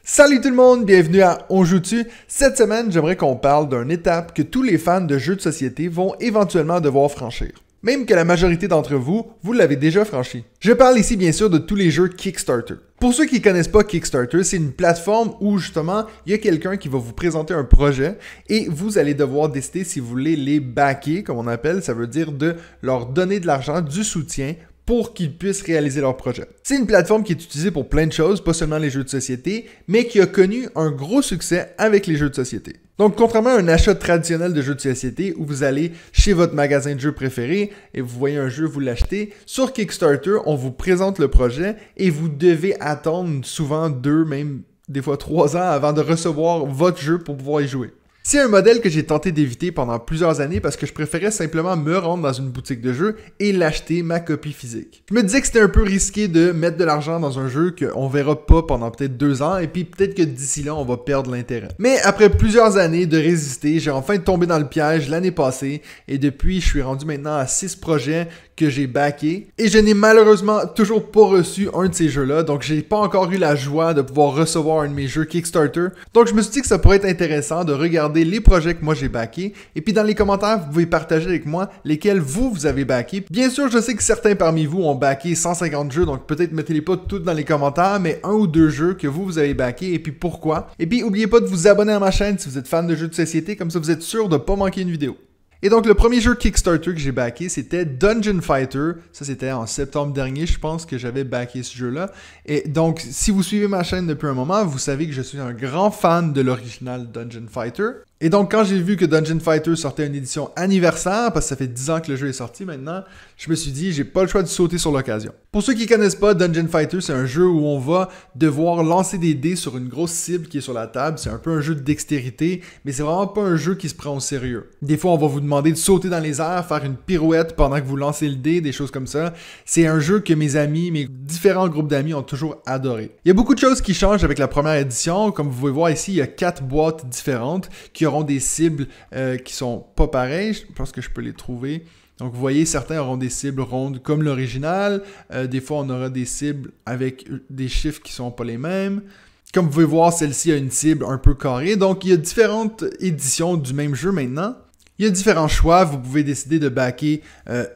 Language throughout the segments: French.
Salut tout le monde, bienvenue à On Joue-tu. Cette semaine, j'aimerais qu'on parle d'une étape que tous les fans de jeux de société vont éventuellement devoir franchir. Même que la majorité d'entre vous, vous l'avez déjà franchi. Je parle ici bien sûr de tous les jeux Kickstarter. Pour ceux qui ne connaissent pas Kickstarter, c'est une plateforme où justement, il y a quelqu'un qui va vous présenter un projet et vous allez devoir décider si vous voulez les backer, comme on appelle, ça veut dire de leur donner de l'argent, du soutien, pour qu'ils puissent réaliser leur projet. C'est une plateforme qui est utilisée pour plein de choses, pas seulement les jeux de société, mais qui a connu un gros succès avec les jeux de société. Donc, contrairement à un achat traditionnel de jeux de société où vous allez chez votre magasin de jeux préféré et vous voyez un jeu, vous l'achetez, sur Kickstarter, on vous présente le projet et vous devez attendre souvent 2, même des fois 3 ans avant de recevoir votre jeu pour pouvoir y jouer. C'est un modèle que j'ai tenté d'éviter pendant plusieurs années parce que je préférais simplement me rendre dans une boutique de jeux et l'acheter ma copie physique. Je me disais que c'était un peu risqué de mettre de l'argent dans un jeu qu'on verra pas pendant peut-être 2 ans et puis peut-être que d'ici là on va perdre l'intérêt. Mais après plusieurs années de résister, j'ai enfin tombé dans le piège l'année passée et depuis je suis rendu maintenant à 6 projets que j'ai backés et je n'ai malheureusement toujours pas reçu un de ces jeux-là, donc j'ai pas encore eu la joie de pouvoir recevoir un de mes jeux Kickstarter. Donc je me suis dit que ça pourrait être intéressant de regarder les projets que moi j'ai backés et puis dans les commentaires vous pouvez partager avec moi lesquels vous avez backés. Bien sûr je sais que certains parmi vous ont backé 150 jeux, donc peut-être mettez-les pas toutes dans les commentaires, mais 1 ou 2 jeux que vous avez backés et puis pourquoi. Et puis n'oubliez pas de vous abonner à ma chaîne si vous êtes fan de jeux de société, comme ça vous êtes sûr de pas manquer une vidéo. Et donc, le premier jeu Kickstarter que j'ai backé, c'était Dungeon Fighter. Ça, c'était en septembre dernier, je pense que j'avais backé ce jeu-là. Et donc, si vous suivez ma chaîne depuis un moment, vous savez que je suis un grand fan de l'original Dungeon Fighter. Et donc, quand j'ai vu que Dungeon Fighter sortait une édition anniversaire, parce que ça fait 10 ans que le jeu est sorti maintenant, je me suis dit, j'ai pas le choix de sauter sur l'occasion. Pour ceux qui connaissent pas, Dungeon Fighter, c'est un jeu où on va devoir lancer des dés sur une grosse cible qui est sur la table. C'est un peu un jeu de dextérité, mais c'est vraiment pas un jeu qui se prend au sérieux. Des fois, on va vous demander de sauter dans les airs, faire une pirouette pendant que vous lancez le dé, des choses comme ça. C'est un jeu que mes amis, mes différents groupes d'amis ont toujours adoré. Il y a beaucoup de choses qui changent avec la première édition. Comme vous pouvez voir ici, il y a 4 boîtes différentes qui auront des cibles qui sont pas pareilles. Je pense que je peux les trouver. Donc vous voyez, certains auront des cibles rondes comme l'original. Des fois, on aura des cibles avec des chiffres qui sont pas les mêmes. Comme vous pouvez voir, celle-ci a une cible un peu carrée. Donc il y a différentes éditions du même jeu maintenant. Il y a différents choix. Vous pouvez décider de backer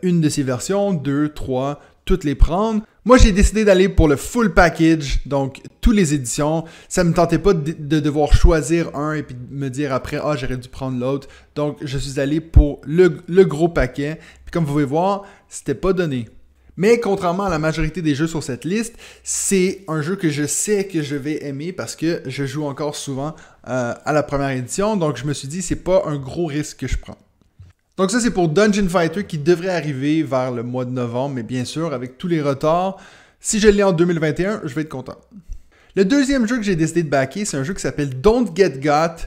une de ces versions, 2, 3, toutes les prendre. Moi, j'ai décidé d'aller pour le full package, donc toutes les éditions. Ça me tentait pas de devoir choisir un et puis de me dire après, ah, j'aurais dû prendre l'autre. Donc, je suis allé pour le gros paquet. Puis comme vous pouvez voir, c'était pas donné. Mais contrairement à la majorité des jeux sur cette liste, c'est un jeu que je sais que je vais aimer parce que je joue encore souvent à la première édition. Donc, je me suis dit, c'est pas un gros risque que je prends. Donc ça, c'est pour Dungeon Fighter qui devrait arriver vers le mois de novembre, mais bien sûr, avec tous les retards, si je l'ai en 2021, je vais être content. Le deuxième jeu que j'ai décidé de backer, c'est un jeu qui s'appelle Don't Get Got,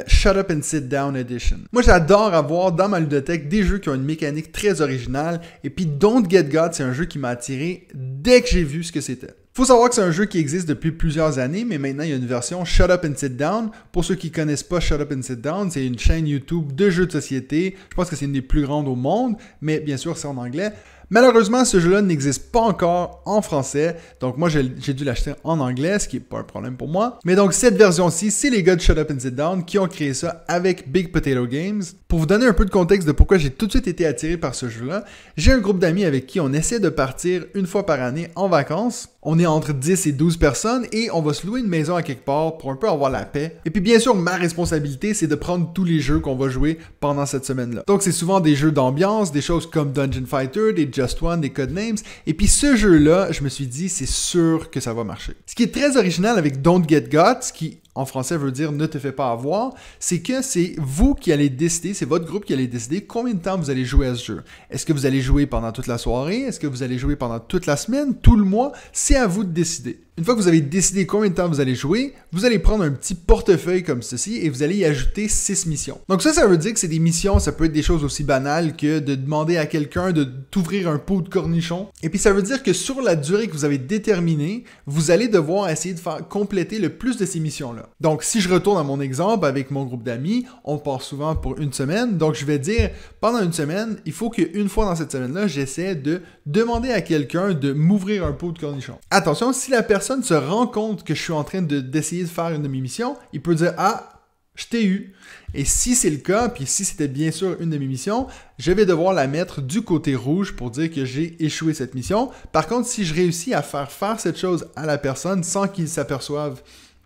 Shut Up and Sit Down Edition. Moi, j'adore avoir dans ma ludothèque des jeux qui ont une mécanique très originale, et puis Don't Get Got, c'est un jeu qui m'a attiré dès que j'ai vu ce que c'était. Faut savoir que c'est un jeu qui existe depuis plusieurs années, mais maintenant il y a une version Shut Up and Sit Down. Pour ceux qui connaissent pas Shut Up and Sit Down, c'est une chaîne YouTube de jeux de société. Je pense que c'est une des plus grandes au monde, mais bien sûr c'est en anglais. Malheureusement, ce jeu-là n'existe pas encore en français, donc moi j'ai dû l'acheter en anglais, ce qui n'est pas un problème pour moi. Mais donc cette version-ci, c'est les gars de Shut Up and Sit Down qui ont créé ça avec Big Potato Games. Pour vous donner un peu de contexte de pourquoi j'ai tout de suite été attiré par ce jeu-là, j'ai un groupe d'amis avec qui on essaie de partir une fois par année en vacances. On est entre 10 et 12 personnes et on va se louer une maison à quelque part pour un peu avoir la paix. Et puis bien sûr, ma responsabilité, c'est de prendre tous les jeux qu'on va jouer pendant cette semaine-là. Donc c'est souvent des jeux d'ambiance, des choses comme Dungeon Fighter, des Just One, des Codenames. Et puis ce jeu-là, je me suis dit, c'est sûr que ça va marcher. Ce qui est très original avec Don't Get Got, ce qui en français veut dire ne te fais pas avoir, c'est que c'est vous qui allez décider, c'est votre groupe qui allez décider combien de temps vous allez jouer à ce jeu. Est-ce que vous allez jouer pendant toute la soirée? Est-ce que vous allez jouer pendant toute la semaine? Tout le mois? C'est à vous de décider. Une fois que vous avez décidé combien de temps vous allez jouer, vous allez prendre un petit portefeuille comme ceci et vous allez y ajouter 6 missions. Donc ça veut dire que c'est des missions, ça peut être des choses aussi banales que de demander à quelqu'un de t'ouvrir un pot de cornichons. Et puis ça veut dire que sur la durée que vous avez déterminée, vous allez devoir essayer de faire compléter le plus de ces missions-là. là. Donc, si je retourne à mon exemple avec mon groupe d'amis, on part souvent pour une semaine. Donc, je vais dire, pendant une semaine, il faut qu'une fois dans cette semaine-là, j'essaie de demander à quelqu'un de m'ouvrir un pot de cornichons. Attention, si la personne se rend compte que je suis en train d'essayer de faire une de mes missions, il peut dire « Ah, je t'ai eu ». Et si c'est le cas, puis si c'était bien sûr une de mes missions, je vais devoir la mettre du côté rouge pour dire que j'ai échoué cette mission. Par contre, si je réussis à faire cette chose à la personne sans qu'il s'aperçoive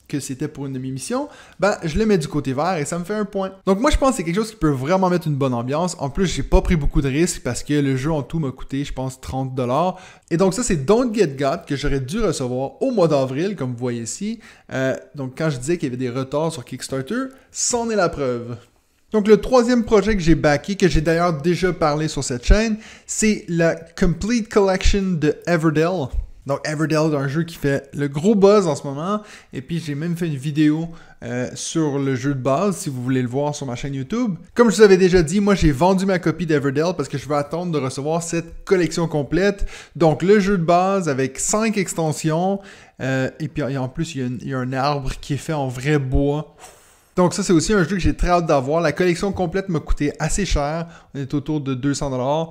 que c'était pour une de mes missions, ben je le mets du côté vert et ça me fait un point. Donc moi je pense que c'est quelque chose qui peut vraiment mettre une bonne ambiance. En plus, j'ai pas pris beaucoup de risques parce que le jeu en tout m'a coûté, je pense, 30$. Et donc ça, c'est Don't Get Got que j'aurais dû recevoir au mois d'avril, comme vous voyez ici. Donc quand je disais qu'il y avait des retards sur Kickstarter, c'en est la preuve. Donc le troisième projet que j'ai backé, que j'ai d'ailleurs déjà parlé sur cette chaîne, c'est la Complete Collection de Everdell. Donc Everdell est un jeu qui fait le gros buzz en ce moment. Et puis j'ai même fait une vidéo sur le jeu de base, si vous voulez le voir sur ma chaîne YouTube. Comme je vous avais déjà dit, moi j'ai vendu ma copie d'Everdell parce que je veux attendre de recevoir cette collection complète. Donc le jeu de base avec 5 extensions. Et puis en plus, il y a un arbre qui est fait en vrai bois. Donc ça, c'est aussi un jeu que j'ai très hâte d'avoir. La collection complète m'a coûté assez cher. On est autour de 200$.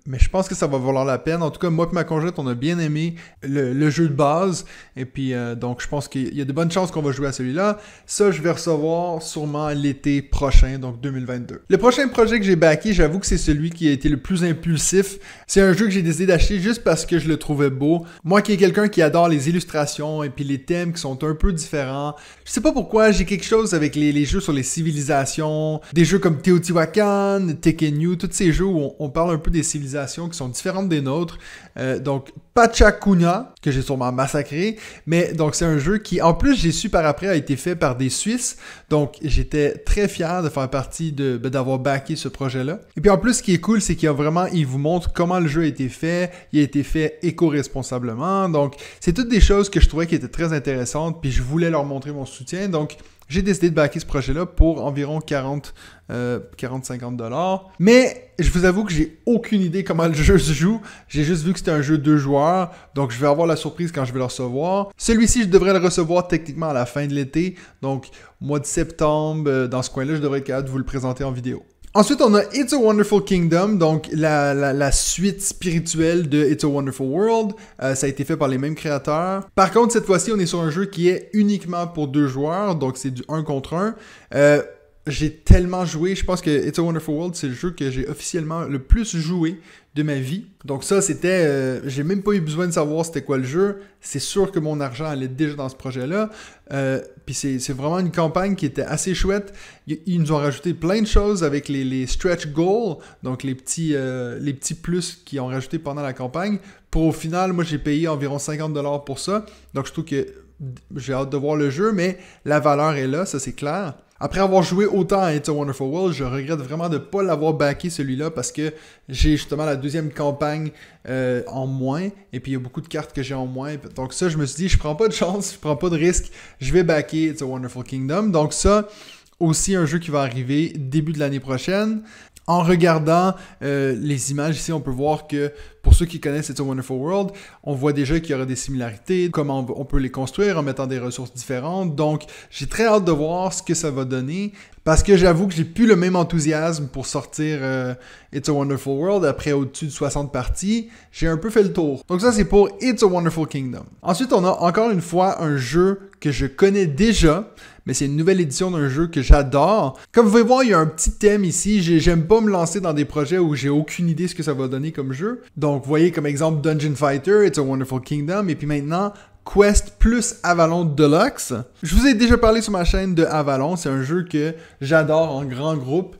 Mais je pense que ça va valoir la peine. En tout cas, moi et ma conjointe, on a bien aimé le jeu de base. Et puis, donc, je pense qu'il y a de bonnes chances qu'on va jouer à celui-là. Ça, je vais recevoir sûrement l'été prochain, donc 2022. Le prochain projet que j'ai backé, j'avoue que c'est celui qui a été le plus impulsif. C'est un jeu que j'ai décidé d'acheter juste parce que je le trouvais beau. Moi qui est quelqu'un qui adore les illustrations et puis les thèmes qui sont un peu différents. Je sais pas pourquoi, j'ai quelque chose avec les jeux sur les civilisations, des jeux comme Teotihuacan, Tekhenu, tous ces jeux où on parle un peu des civilisations qui sont différentes des nôtres. Donc Pachacuna, que j'ai sûrement massacré, mais donc c'est un jeu qui, en plus, j'ai su par après, a été fait par des Suisses. Donc j'étais très fier de faire partie d'avoir backé ce projet-là. Et puis en plus, ce qui est cool, c'est qu'il vous montre comment le jeu a été fait. Il a été fait éco-responsablement. Donc c'est toutes des choses que je trouvais qui étaient très intéressantes, puis je voulais leur montrer mon soutien. Donc j'ai décidé de backer ce projet-là pour environ 40-50$. Mais je vous avoue que j'ai aucune idée comment le jeu se joue. J'ai juste vu que c'était un jeu 2 joueurs. Donc je vais avoir la surprise quand je vais le recevoir. Celui-ci, je devrais le recevoir techniquement à la fin de l'été. Donc mois de septembre, dans ce coin-là, je devrais être capable de vous le présenter en vidéo. Ensuite, on a It's a Wonderful Kingdom, donc la suite spirituelle de It's a Wonderful World. Ça a été fait par les mêmes créateurs. Par contre, cette fois-ci, on est sur un jeu qui est uniquement pour 2 joueurs, donc c'est du 1 contre 1. J'ai tellement joué, je pense que It's a Wonderful World, c'est le jeu que j'ai officiellement le plus joué de ma vie. Donc ça, c'était... j'ai même pas eu besoin de savoir c'était quoi le jeu. C'est sûr que mon argent allait déjà dans ce projet-là. Puis c'est vraiment une campagne qui était assez chouette. Ils nous ont rajouté plein de choses avec les stretch goals, donc les petits plus qu'ils ont rajouté pendant la campagne. Pour au final, moi j'ai payé environ 50$ pour ça. Donc je trouve que j'ai hâte de voir le jeu, mais la valeur est là, ça c'est clair. Après avoir joué autant à It's a Wonderful World, je regrette vraiment de ne pas l'avoir backé celui-là parce que j'ai justement la deuxième campagne en moins et puis il y a beaucoup de cartes que j'ai en moins. Donc ça, je me suis dit, je prends pas de chance, je prends pas de risque, je vais backer It's a Wonderful Kingdom. Donc ça, aussi un jeu qui va arriver début de l'année prochaine. En regardant les images ici, on peut voir que pour ceux qui connaissent It's a Wonderful World, on voit déjà qu'il y aura des similarités, comment on peut les construire en mettant des ressources différentes. Donc, j'ai très hâte de voir ce que ça va donner parce que j'avoue que j'ai plus le même enthousiasme pour sortir It's a Wonderful World après au-dessus de 60 parties. J'ai un peu fait le tour. Donc ça, c'est pour It's a Wonderful Kingdom. Ensuite, on a encore une fois un jeu que je connais déjà, mais c'est une nouvelle édition d'un jeu que j'adore. Comme vous pouvez voir, il y a un petit thème ici. J'aime pas me lancer dans des projets où j'ai aucune idée ce que ça va donner comme jeu. Donc, vous voyez comme exemple Dungeon Fighter, It's a Wonderful Kingdom, et puis maintenant Quest plus Avalon Deluxe. Je vous ai déjà parlé sur ma chaîne de Avalon. C'est un jeu que j'adore en grand groupe.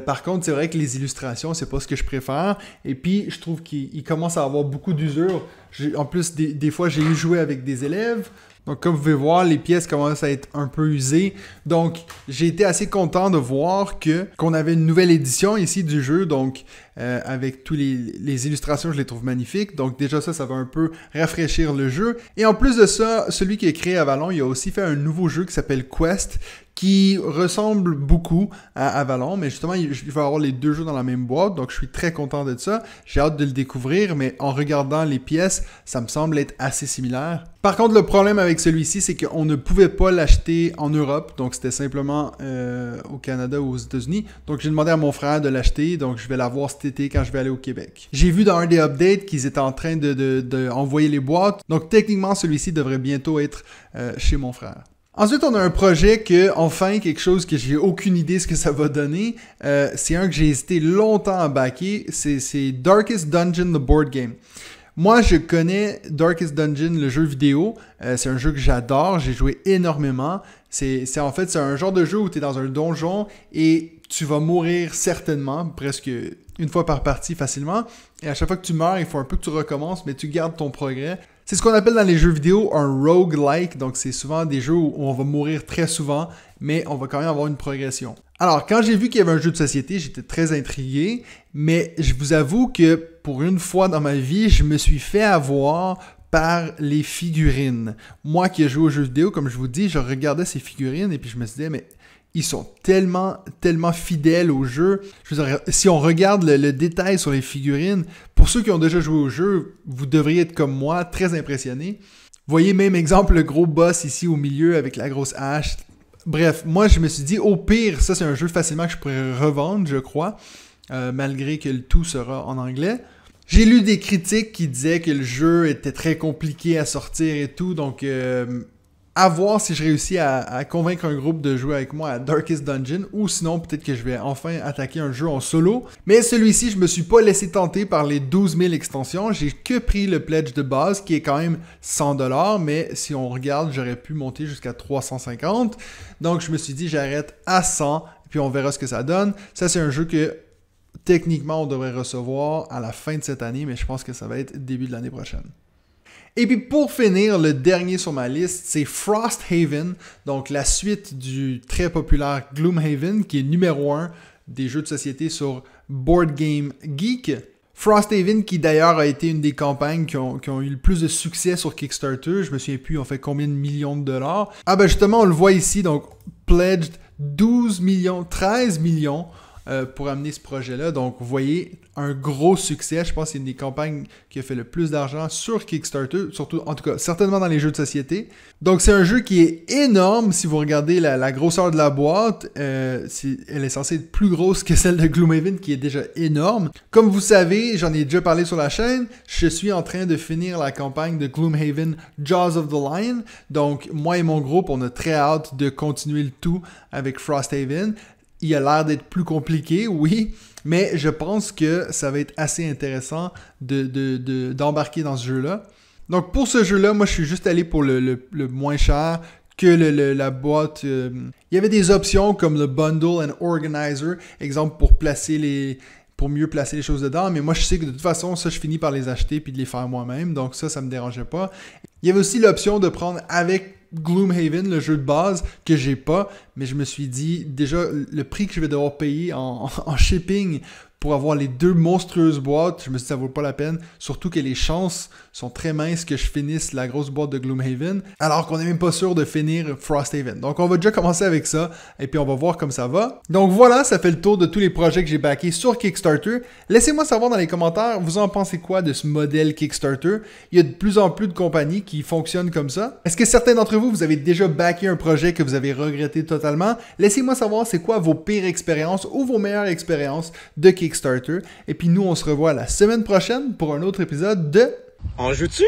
Par contre, c'est vrai que les illustrations, c'est pas ce que je préfère. Et puis, je trouve qu'il commence à avoir beaucoup d'usure. En plus, des fois, j'ai eu joué avec des élèves. Donc, comme vous pouvez voir, les pièces commencent à être un peu usées. Donc, j'ai été assez content de voir qu'on avait une nouvelle édition ici du jeu. Donc, avec tous les illustrations, je les trouve magnifiques. Donc, déjà ça va un peu rafraîchir le jeu. Et en plus de ça, celui qui a créé Avalon, il a aussi fait un nouveau jeu qui s'appelle Quest, qui ressemble beaucoup à Avalon, mais justement, il va avoir les deux jeux dans la même boîte, donc je suis très content de ça. J'ai hâte de le découvrir, mais en regardant les pièces, ça me semble être assez similaire. Par contre, le problème avec celui-ci, c'est qu'on ne pouvait pas l'acheter en Europe, donc c'était simplement au Canada ou aux États-Unis. Donc j'ai demandé à mon frère de l'acheter, donc je vais l'avoir cet été quand je vais aller au Québec. J'ai vu dans un des updates qu'ils étaient en train de envoyer les boîtes, donc techniquement, celui-ci devrait bientôt être chez mon frère. Ensuite, on a un projet que, enfin, quelque chose que j'ai aucune idée ce que ça va donner. C'est un que j'ai hésité longtemps à backer. C'est Darkest Dungeon, the board game. Moi, je connais Darkest Dungeon, le jeu vidéo. C'est un jeu que j'adore. J'ai joué énormément. C'est un genre de jeu où tu es dans un donjon et tu vas mourir certainement, presque une fois par partie facilement. Et à chaque fois que tu meurs, il faut un peu que tu recommences, mais tu gardes ton progrès. C'est ce qu'on appelle dans les jeux vidéo un roguelike, donc c'est souvent des jeux où on va mourir très souvent, mais on va quand même avoir une progression. Alors, quand j'ai vu qu'il y avait un jeu de société, j'étais très intrigué, mais je vous avoue que pour une fois dans ma vie, je me suis fait avoir par les figurines. Moi qui ai joué aux jeux vidéo, comme je vous dis, je regardais ces figurines et puis je me disais, mais ils sont tellement fidèles au jeu. Je veux dire, si on regarde le détail sur les figurines, pour ceux qui ont déjà joué au jeu, vous devriez être comme moi, très impressionnés. Voyez même exemple le gros boss ici au milieu avec la grosse hache. Bref, moi je me suis dit, au pire, ça c'est un jeu facilement que je pourrais revendre, je crois, malgré que le tout sera en anglais. J'ai lu des critiques qui disaient que le jeu était très compliqué à sortir et tout, donc à voir si je réussis à convaincre un groupe de jouer avec moi à Darkest Dungeon, ou sinon peut-être que je vais enfin attaquer un jeu en solo. Mais celui-ci, je me suis pas laissé tenter par les 12 000 extensions, j'ai que pris le pledge de base qui est quand même 100$, mais si on regarde, j'aurais pu monter jusqu'à 350$. Donc je me suis dit j'arrête à 100$, puis on verra ce que ça donne. Ça c'est un jeu que techniquement on devrait recevoir à la fin de cette année, mais je pense que ça va être début de l'année prochaine. Et puis pour finir, le dernier sur ma liste, c'est Frosthaven, donc la suite du très populaire Gloomhaven, qui est numéro 1 des jeux de société sur Board Game Geek. Frosthaven, qui d'ailleurs a été une des campagnes qui ont eu le plus de succès sur Kickstarter. Je me souviens plus, on fait combien de millions de dollars. Ah ben justement, on le voit ici, donc pledged 12 millions, 13 millions pour amener ce projet-là. Donc, vous voyez, un gros succès. Je pense que c'est une des campagnes qui a fait le plus d'argent sur Kickstarter, surtout, en tout cas, certainement dans les jeux de société. Donc, c'est un jeu qui est énorme. Si vous regardez la grosseur de la boîte, elle est censée être plus grosse que celle de Gloomhaven, qui est déjà énorme. Comme vous savez, j'en ai déjà parlé sur la chaîne, je suis en train de finir la campagne de Gloomhaven Jaws of the Lion. Donc, moi et mon groupe, on a très hâte de continuer le tout avec Frosthaven. Il a l'air d'être plus compliqué, oui, mais je pense que ça va être assez intéressant d'embarquer dans ce jeu-là. Donc pour ce jeu-là, moi je suis juste allé pour le moins cher que la boîte. Il y avait des options comme le Bundle and Organizer, exemple pour mieux placer les choses dedans, mais moi je sais que de toute façon, ça je finis par les acheter puis de les faire moi-même, donc ça me dérangeait pas. Il y avait aussi l'option de prendre avec Gloomhaven, le jeu de base, que j'ai pas, mais je me suis dit, déjà, le prix que je vais devoir payer en shipping pour avoir les deux monstrueuses boîtes, je me suis dit, ça vaut pas la peine, surtout que les chances sont très minces que je finisse la grosse boîte de Gloomhaven, alors qu'on n'est même pas sûr de finir Frosthaven. Donc on va déjà commencer avec ça, et puis on va voir comme ça va. Donc voilà, ça fait le tour de tous les projets que j'ai backés sur Kickstarter. Laissez-moi savoir dans les commentaires, vous en pensez quoi de ce modèle Kickstarter? Il y a de plus en plus de compagnies qui fonctionnent comme ça. Est-ce que certains d'entre vous avez déjà backé un projet que vous avez regretté totalement? Laissez-moi savoir c'est quoi vos pires expériences ou vos meilleures expériences de Kickstarter. Et puis nous, on se revoit la semaine prochaine pour un autre épisode de... On joue-tu?